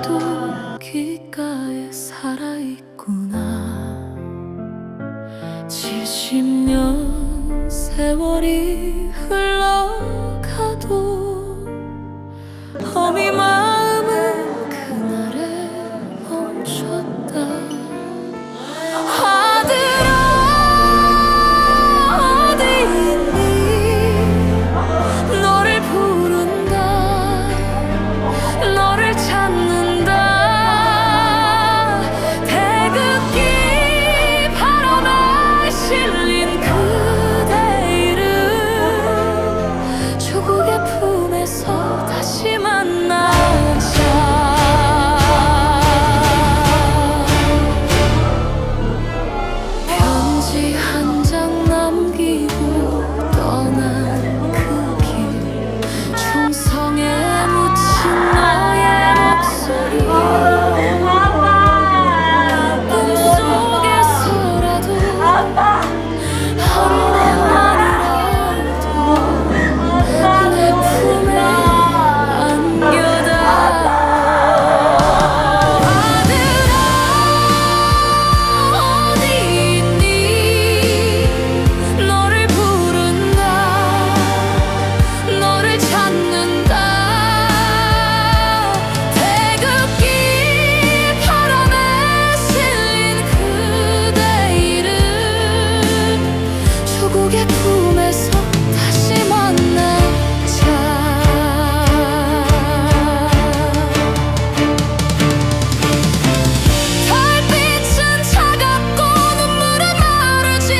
아직도 귓가에 살아있구나. 70년 세월이 흘러가도 어미 마음은 그날에 멈췄다. 아들아 어디 있니? 너를 부른다. 너를 찾는다. 태극기 바람에 실린 그대 이름 조국의 품에서 다시 만나자. 편지 한 장 남기고 떠난 그 길, 총성에 묻힌 너의 목소리. 꿈속에서라도 한 번만이라도 내 품에 안겨다. 아들아 어디 있니? 너를 부른다. 너를 찾는다. 태극기 바람에 실린 그대 이름 조국의 품에서 다시 만나자. 달빛은 차갑고 눈물은 마르지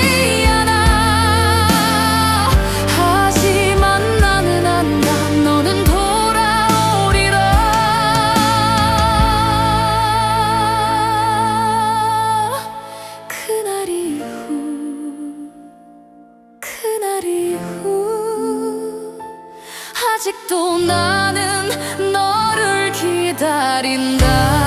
않아. 하지만 나는 안다. 너는 돌아오리라. 그날 이후 아직도 나는 너를 기다린다.